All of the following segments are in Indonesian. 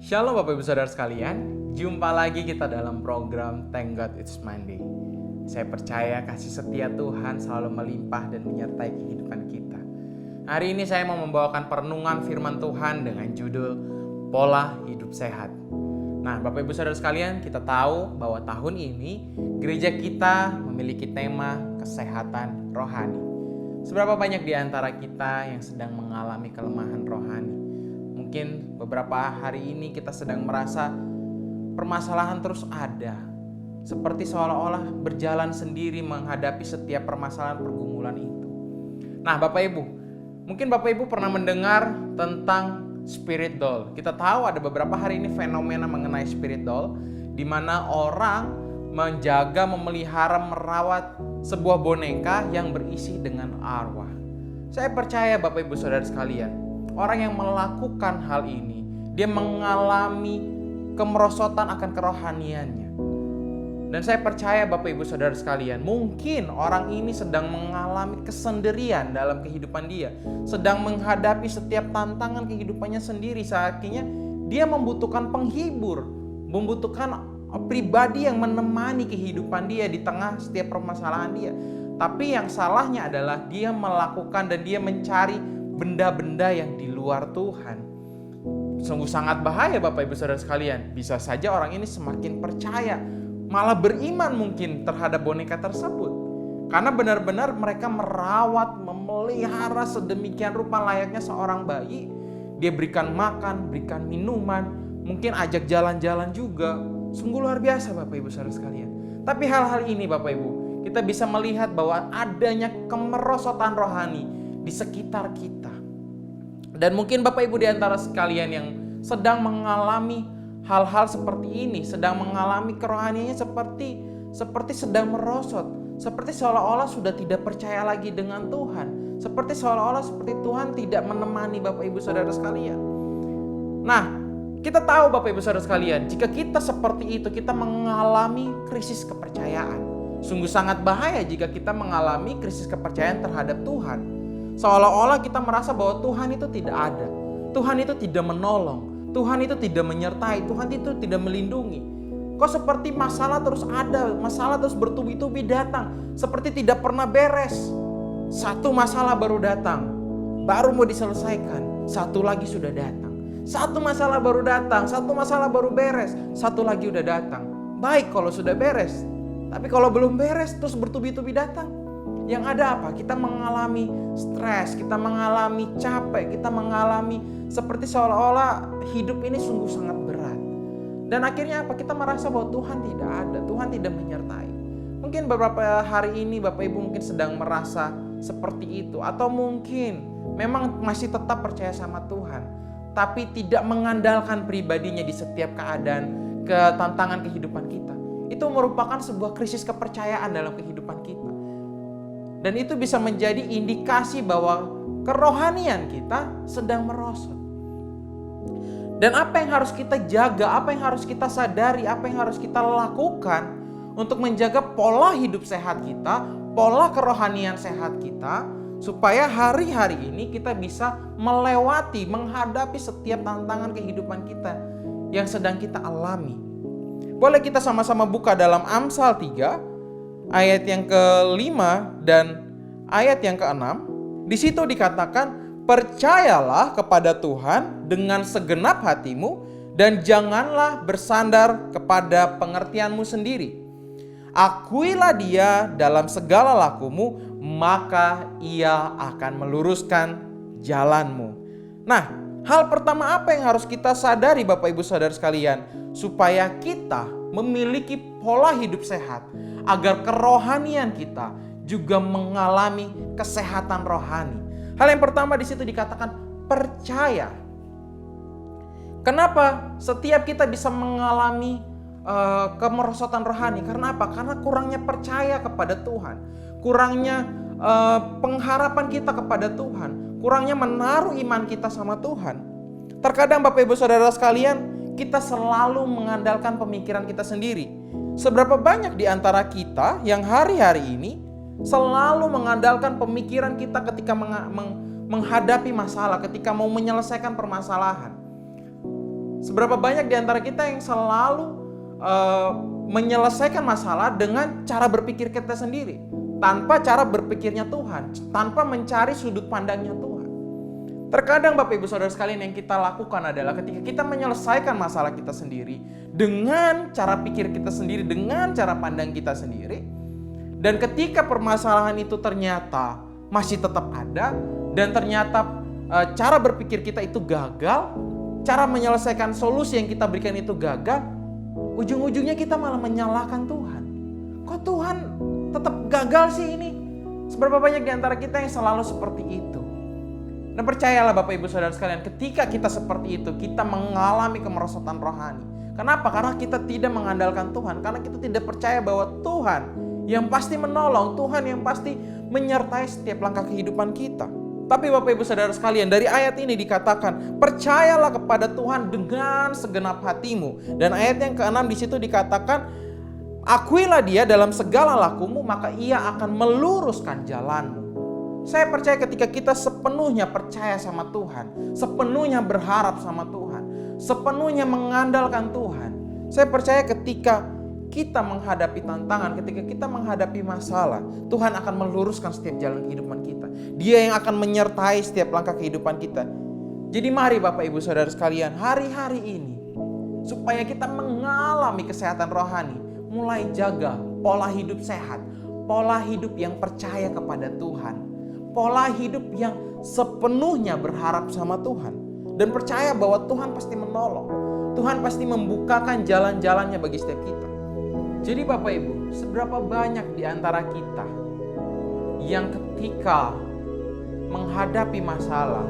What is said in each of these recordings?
Shalom Bapak Ibu Saudara sekalian, jumpa lagi kita dalam program Thank God It's Monday. Saya percaya kasih setia Tuhan selalu melimpah dan menyertai kehidupan kita. Hari ini saya mau membawakan perenungan firman Tuhan dengan judul Pola Hidup Sehat. Nah Bapak Ibu Saudara sekalian, kita tahu bahwa tahun ini gereja kita memiliki tema kesehatan rohani. Seberapa banyak di antara kita yang sedang mengalami kelemahan rohani? Mungkin beberapa hari ini kita sedang merasa permasalahan terus ada. Seperti seolah-olah berjalan sendiri menghadapi setiap permasalahan pergumulan itu. Nah Bapak Ibu, mungkin Bapak Ibu pernah mendengar tentang spirit doll. Kita tahu ada beberapa hari ini fenomena mengenai spirit doll, di mana orang menjaga, memelihara, merawat sebuah boneka yang berisi dengan arwah. Saya percaya Bapak Ibu Saudara sekalian, orang yang melakukan hal ini, dia mengalami kemerosotan akan kerohaniannya. Dan saya percaya Bapak Ibu Saudara sekalian, mungkin orang ini sedang mengalami kesendirian dalam kehidupan dia, sedang menghadapi setiap tantangan kehidupannya sendiri. Akhirnya dia membutuhkan penghibur, membutuhkan pribadi yang menemani kehidupan dia di tengah setiap permasalahan dia. Tapi yang salahnya adalah dia melakukan dan dia mencari benda-benda yang di luar Tuhan. Sungguh sangat bahaya Bapak Ibu Saudara sekalian. Bisa saja orang ini semakin percaya, malah beriman mungkin terhadap boneka tersebut. Karena benar-benar mereka merawat, memelihara sedemikian rupa layaknya seorang bayi. Dia berikan makan, berikan minuman, mungkin ajak jalan-jalan juga. Sungguh luar biasa Bapak Ibu Saudara sekalian. Tapi hal-hal ini Bapak Ibu, kita bisa melihat bahwa adanya kemerosotan rohani di sekitar kita. Dan mungkin Bapak Ibu di antara sekalian yang sedang mengalami hal-hal seperti ini, sedang mengalami kerohaniannya seperti sedang merosot, seperti seolah-olah sudah tidak percaya lagi dengan Tuhan, seperti seolah-olah seperti Tuhan tidak menemani Bapak Ibu Saudara sekalian. Nah, kita tahu Bapak Ibu Saudara sekalian, jika kita seperti itu, kita mengalami krisis kepercayaan. Sungguh sangat bahaya jika kita mengalami krisis kepercayaan terhadap Tuhan. Seolah-olah kita merasa bahwa Tuhan itu tidak ada, Tuhan itu tidak menolong, Tuhan itu tidak menyertai, Tuhan itu tidak melindungi. Kok seperti masalah terus ada, masalah terus bertubi-tubi datang, seperti tidak pernah beres. Satu masalah baru datang, baru mau diselesaikan, satu lagi sudah datang. Satu masalah baru datang, satu masalah baru beres, satu lagi udah datang. Baik kalau sudah beres, tapi kalau belum beres terus bertubi-tubi datang. Yang ada apa? Kita mengalami stres, kita mengalami capek, kita mengalami seperti seolah-olah hidup ini sungguh sangat berat. Dan akhirnya apa? Kita merasa bahwa Tuhan tidak ada, Tuhan tidak menyertai. Mungkin beberapa hari ini Bapak Ibu mungkin sedang merasa seperti itu. Atau mungkin memang masih tetap percaya sama Tuhan, tapi tidak mengandalkan pribadinya di setiap keadaan, tantangan kehidupan kita. Itu merupakan sebuah krisis kepercayaan dalam kehidupan kita. Dan itu bisa menjadi indikasi bahwa kerohanian kita sedang merosot. Dan apa yang harus kita jaga, apa yang harus kita sadari, apa yang harus kita lakukan untuk menjaga pola hidup sehat kita, pola kerohanian sehat kita, supaya hari-hari ini kita bisa melewati, menghadapi setiap tantangan kehidupan kita yang sedang kita alami. Boleh kita sama-sama buka dalam Amsal 3 ayat yang ke-5 dan ayat yang ke-6. Di situ dikatakan, percayalah kepada Tuhan dengan segenap hatimu dan janganlah bersandar kepada pengertianmu sendiri. Akuilah Dia dalam segala lakumu, maka Ia akan meluruskan jalanmu. Nah, hal pertama apa yang harus kita sadari Bapak Ibu Saudara sekalian, supaya kita memiliki pola hidup sehat, agar kerohanian kita juga mengalami kesehatan rohani. Hal yang pertama di situ dikatakan percaya. Kenapa setiap kita bisa mengalami kemerosotan rohani? Karena apa? Karena kurangnya percaya kepada Tuhan, kurangnya pengharapan kita kepada Tuhan, kurangnya menaruh iman kita sama Tuhan. Terkadang Bapak Ibu Saudara sekalian, kita selalu mengandalkan pemikiran kita sendiri. Seberapa banyak di antara kita yang hari-hari ini selalu mengandalkan pemikiran kita ketika menghadapi masalah, ketika mau menyelesaikan permasalahan. Seberapa banyak di antara kita yang selalu menyelesaikan masalah dengan cara berpikir kita sendiri, tanpa cara berpikirnya Tuhan, tanpa mencari sudut pandangnya Tuhan. Terkadang Bapak Ibu Saudara sekalian, yang kita lakukan adalah ketika kita menyelesaikan masalah kita sendiri dengan cara pikir kita sendiri, dengan cara pandang kita sendiri, dan ketika permasalahan itu ternyata masih tetap ada, dan ternyata cara berpikir kita itu gagal, cara menyelesaikan solusi yang kita berikan itu gagal, ujung-ujungnya kita malah menyalahkan Tuhan. Kok Tuhan tetap gagal sih ini? Seberapa banyak di antara kita yang selalu seperti itu? Dan percayalah Bapak Ibu Saudara sekalian, ketika kita seperti itu, kita mengalami kemerosotan rohani. Kenapa? Karena kita tidak mengandalkan Tuhan. Karena kita tidak percaya bahwa Tuhan yang pasti menolong, Tuhan yang pasti menyertai setiap langkah kehidupan kita. Tapi Bapak Ibu Saudara sekalian, dari ayat ini dikatakan, percayalah kepada Tuhan dengan segenap hatimu. Dan ayat yang ke-6 di situ dikatakan, akuilah Dia dalam segala lakumu, maka Ia akan meluruskan jalanmu. Saya percaya ketika kita sepenuhnya percaya sama Tuhan, sepenuhnya berharap sama Tuhan, sepenuhnya mengandalkan Tuhan, saya percaya ketika kita menghadapi tantangan, ketika kita menghadapi masalah, Tuhan akan meluruskan setiap jalan kehidupan kita. Dia yang akan menyertai setiap langkah kehidupan kita. Jadi mari Bapak Ibu Saudara sekalian, hari-hari ini, supaya kita mengalami kesehatan rohani, mulai jaga pola hidup sehat, pola hidup yang percaya kepada Tuhan, pola hidup yang sepenuhnya berharap sama Tuhan, dan percaya bahwa Tuhan pasti menolong, Tuhan pasti membukakan jalan-jalannya bagi setiap kita. Jadi Bapak Ibu, seberapa banyak di antara kita yang ketika menghadapi masalah,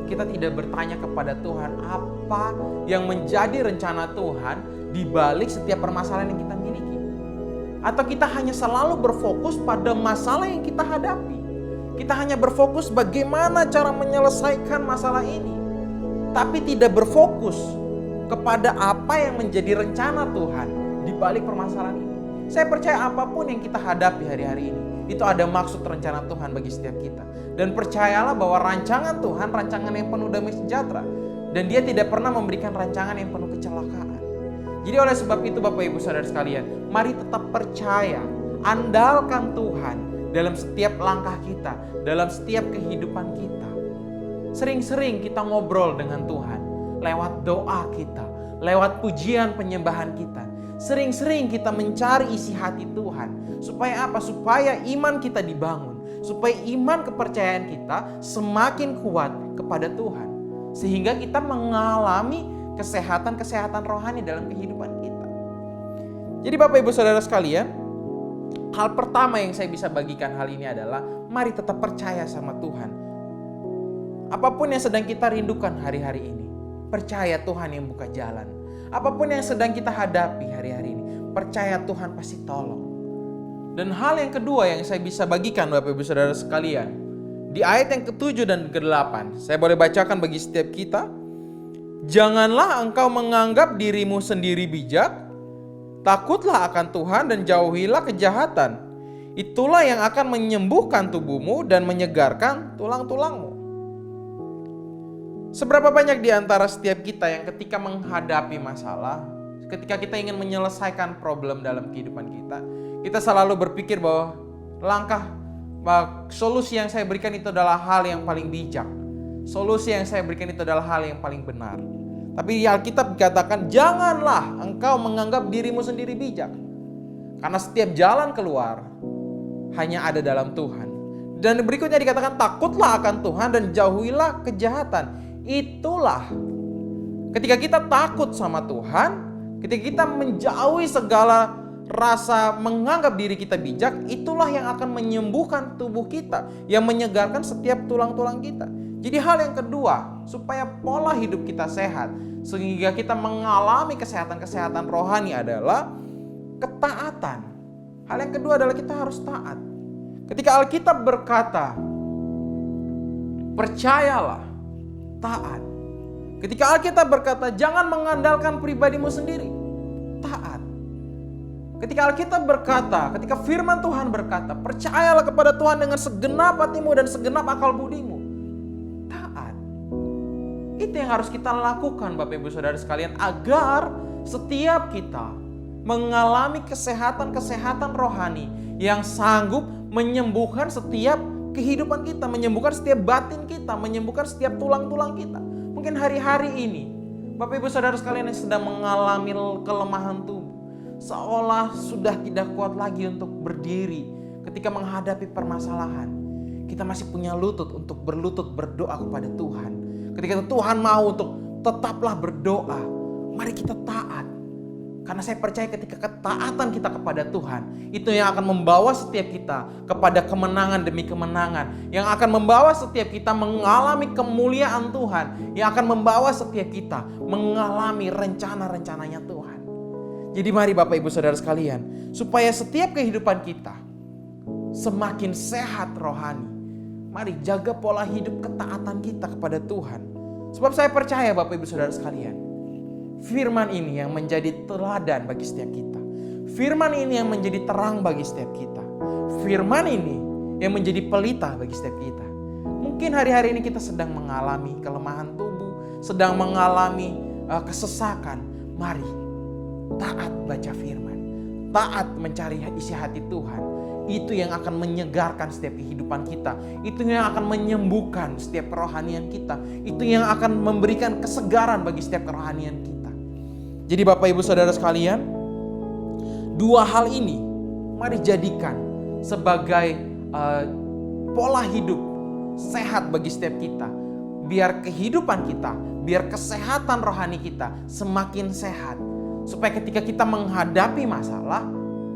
kita tidak bertanya kepada Tuhan apa yang menjadi rencana Tuhan di balik setiap permasalahan yang kita miliki. Atau kita hanya selalu berfokus pada masalah yang kita hadapi. Kita hanya berfokus bagaimana cara menyelesaikan masalah ini, tapi tidak berfokus kepada apa yang menjadi rencana Tuhan di balik permasalahan ini. Saya percaya apapun yang kita hadapi hari-hari ini, itu ada maksud rencana Tuhan bagi setiap kita. Dan percayalah bahwa rancangan Tuhan, rancangan yang penuh damai sejahtera. Dan Dia tidak pernah memberikan rancangan yang penuh kecelakaan. Jadi oleh sebab itu Bapak Ibu Saudara sekalian, mari tetap percaya, andalkan Tuhan dalam setiap langkah kita, dalam setiap kehidupan kita. Sering-sering kita ngobrol dengan Tuhan lewat doa kita, lewat pujian penyembahan kita. Sering-sering kita mencari isi hati Tuhan. Supaya apa? Supaya iman kita dibangun, supaya iman kepercayaan kita semakin kuat kepada Tuhan, sehingga kita mengalami kesehatan rohani dalam kehidupan kita. Jadi Bapak Ibu Saudara sekalian, hal pertama yang saya bisa bagikan hal ini adalah mari tetap percaya sama Tuhan. Apapun yang sedang kita rindukan hari-hari ini, percaya Tuhan yang buka jalan. Apapun yang sedang kita hadapi hari-hari ini, percaya Tuhan pasti tolong. Dan hal yang kedua yang saya bisa bagikan Bapak Ibu Saudara sekalian, di ayat yang ke-7 dan ke-8, saya boleh bacakan bagi setiap kita. Janganlah engkau menganggap dirimu sendiri bijak, takutlah akan Tuhan dan jauhilah kejahatan. Itulah yang akan menyembuhkan tubuhmu dan menyegarkan tulang-tulangmu. Seberapa banyak di antara setiap kita yang ketika menghadapi masalah, ketika kita ingin menyelesaikan problem dalam kehidupan kita, kita selalu berpikir bahwa solusi yang saya berikan itu adalah hal yang paling bijak. Solusi yang saya berikan itu adalah hal yang paling benar. Tapi di Alkitab dikatakan, janganlah engkau menganggap dirimu sendiri bijak. Karena setiap jalan keluar hanya ada dalam Tuhan. Dan berikutnya dikatakan, takutlah akan Tuhan dan jauhilah kejahatan. Itulah, ketika kita takut sama Tuhan, ketika kita menjauhi segala rasa menganggap diri kita bijak, itulah yang akan menyembuhkan tubuh kita, yang menyegarkan setiap tulang-tulang kita. Jadi hal yang kedua, supaya pola hidup kita sehat, sehingga kita mengalami kesehatan rohani adalah ketaatan. Hal yang kedua adalah kita harus taat. Ketika Alkitab berkata, percayalah, taat. Ketika Alkitab berkata, jangan mengandalkan pribadimu sendiri, taat. Ketika Alkitab berkata, ketika firman Tuhan berkata, percayalah kepada Tuhan dengan segenap hatimu dan segenap akal budimu, taat. Itu yang harus kita lakukan Bapak Ibu Saudara sekalian, agar setiap kita mengalami kesehatan rohani yang sanggup menyembuhkan setiap kehidupan kita, menyembuhkan setiap batin kita, menyembuhkan setiap tulang-tulang kita. Mungkin hari-hari ini Bapak Ibu Saudara sekalian yang sedang mengalami kelemahan tubuh, seolah sudah tidak kuat lagi untuk berdiri ketika menghadapi permasalahan. Kita masih punya lutut untuk berlutut berdoa kepada Tuhan. Ketika Tuhan mau untuk tetaplah berdoa, mari kita taat. Karena saya percaya ketika ketaatan kita kepada Tuhan, itu yang akan membawa setiap kita kepada kemenangan demi kemenangan. Yang akan membawa setiap kita mengalami kemuliaan Tuhan. Yang akan membawa setiap kita mengalami rencana-rencananya Tuhan. Jadi mari Bapak Ibu Saudara sekalian, supaya setiap kehidupan kita semakin sehat rohani, mari jaga pola hidup ketaatan kita kepada Tuhan. Sebab saya percaya Bapak Ibu Saudara sekalian, firman ini yang menjadi teladan bagi setiap kita. Firman ini yang menjadi terang bagi setiap kita. Firman ini yang menjadi pelita bagi setiap kita. Mungkin hari-hari ini kita sedang mengalami kelemahan tubuh, sedang mengalami kesesakan. Mari taat baca firman, taat mencari isi hati Tuhan. Itu yang akan menyegarkan setiap kehidupan kita. Itu yang akan menyembuhkan setiap kerohanian kita. Itu yang akan memberikan kesegaran bagi setiap kerohanian kita. Jadi Bapak Ibu Saudara sekalian, dua hal ini mari jadikan sebagai pola hidup sehat bagi setiap kita. Biar kehidupan kita, biar kesehatan rohani kita semakin sehat. Supaya ketika kita menghadapi masalah,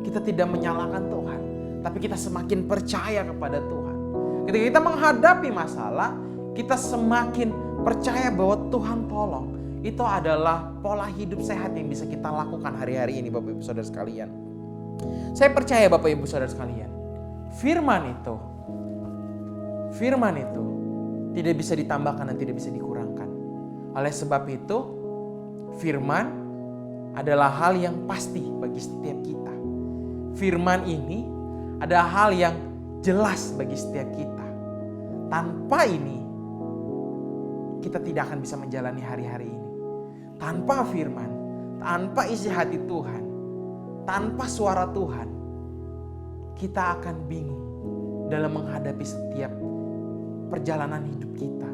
kita tidak menyalahkan Tuhan, tapi kita semakin percaya kepada Tuhan. Ketika kita menghadapi masalah, kita semakin percaya bahwa Tuhan tolong. Itu adalah pola hidup sehat yang bisa kita lakukan hari-hari ini Bapak Ibu Saudara sekalian. Saya percaya Bapak Ibu Saudara sekalian, firman itu tidak bisa ditambahkan dan tidak bisa dikurangkan. Oleh sebab itu, firman adalah hal yang pasti bagi setiap kita. Firman ini adalah hal yang jelas bagi setiap kita. Tanpa ini, kita tidak akan bisa menjalani hari-hari ini. Tanpa firman, tanpa isi hati Tuhan, tanpa suara Tuhan, kita akan bingung dalam menghadapi setiap perjalanan hidup kita.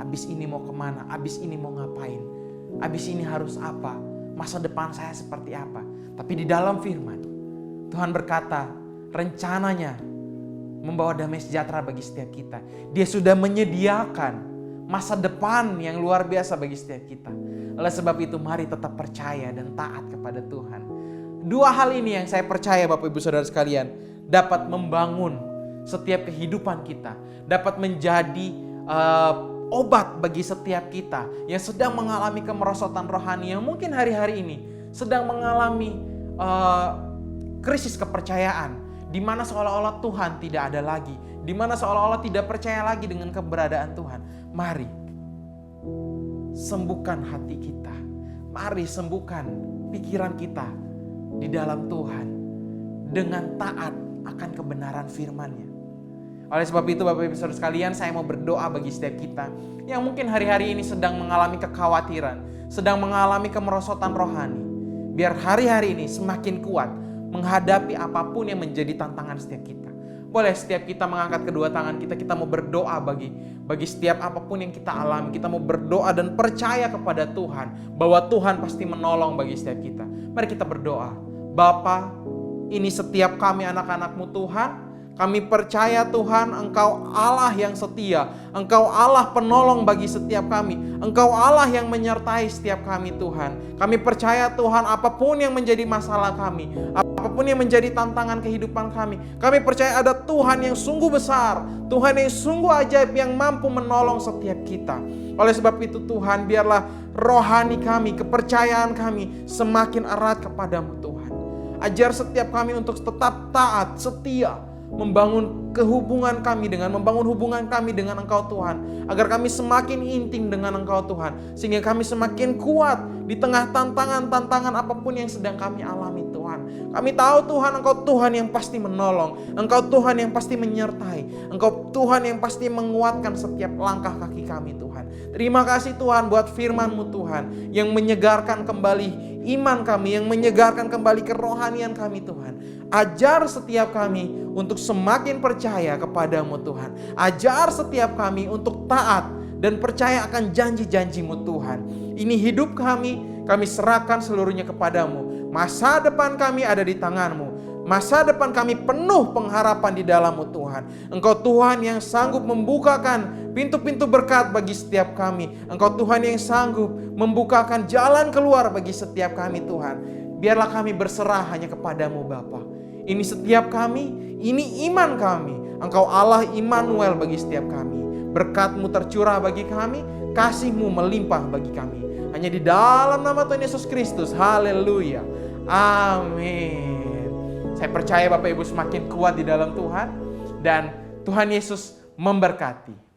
Abis ini mau kemana? Abis ini mau ngapain? Abis ini harus apa? Masa depan saya seperti apa? Tapi di dalam firman, Tuhan berkata, rencananya membawa damai sejahtera bagi setiap kita. Dia sudah menyediakan masa depan yang luar biasa bagi setiap kita. Oleh sebab itu mari tetap percaya dan taat kepada Tuhan. Dua hal ini yang saya percaya Bapak Ibu Saudara sekalian dapat membangun setiap kehidupan kita. Dapat menjadi obat bagi setiap kita yang sedang mengalami kemerosotan rohani. Yang mungkin hari-hari ini sedang mengalami krisis kepercayaan. Di mana seolah-olah Tuhan tidak ada lagi. Di mana seolah-olah tidak percaya lagi dengan keberadaan Tuhan. Mari sembuhkan hati kita. Mari sembuhkan pikiran kita di dalam Tuhan dengan taat akan kebenaran firman-Nya. Oleh sebab itu Bapak Ibu Saudara sekalian, saya mau berdoa bagi setiap kita yang mungkin hari-hari ini sedang mengalami kekhawatiran, sedang mengalami kemerosotan rohani. Biar hari-hari ini semakin kuat menghadapi apapun yang menjadi tantangan setiap kita. Boleh setiap kita mengangkat kedua tangan kita, kita mau berdoa bagi setiap apapun yang kita alami. Kita mau berdoa dan percaya kepada Tuhan bahwa Tuhan pasti menolong bagi setiap kita. Mari kita berdoa. Bapa, ini setiap kami anak-anak-Mu Tuhan. Kami percaya Tuhan, Engkau Allah yang setia. Engkau Allah penolong bagi setiap kami. Engkau Allah yang menyertai setiap kami Tuhan. Kami percaya Tuhan, apapun yang menjadi masalah kami, apapun yang menjadi tantangan kehidupan kami percaya ada Tuhan yang sungguh besar, Tuhan yang sungguh ajaib yang mampu menolong setiap kita. Oleh sebab itu Tuhan, biarlah rohani kami, kepercayaan kami semakin erat kepadamu Tuhan. Ajar setiap kami untuk tetap taat, setia, membangun membangun hubungan kami dengan Engkau Tuhan. Agar kami semakin intim dengan Engkau Tuhan. Sehingga kami semakin kuat di tengah tantangan-tantangan apapun yang sedang kami alami Tuhan. Kami tahu Tuhan, Engkau Tuhan yang pasti menolong. Engkau Tuhan yang pasti menyertai. Engkau Tuhan yang pasti menguatkan setiap langkah kaki kami Tuhan. Terima kasih Tuhan buat firman-Mu Tuhan. Yang menyegarkan kembali iman kami, yang menyegarkan kembali kerohanian kami Tuhan. Ajar setiap kami untuk semakin percaya kepadamu Tuhan. Ajar setiap kami untuk taat dan percaya akan janji-janji-Mu Tuhan. Ini hidup kami serahkan seluruhnya kepadamu. Masa depan kami ada di tangan-Mu. Masa depan kami penuh pengharapan di dalam-Mu Tuhan. Engkau Tuhan yang sanggup membukakan pintu-pintu berkat bagi setiap kami. Engkau Tuhan yang sanggup membukakan jalan keluar bagi setiap kami Tuhan. Biarlah kami berserah hanya kepadamu Bapa. Ini setiap kami, ini iman kami. Engkau Allah Immanuel bagi setiap kami. Berkat-Mu tercurah bagi kami, kasih-Mu melimpah bagi kami. Hanya di dalam nama Tuhan Yesus Kristus. Haleluya. Amin. Saya percaya Bapak Ibu semakin kuat di dalam Tuhan. Dan Tuhan Yesus memberkati.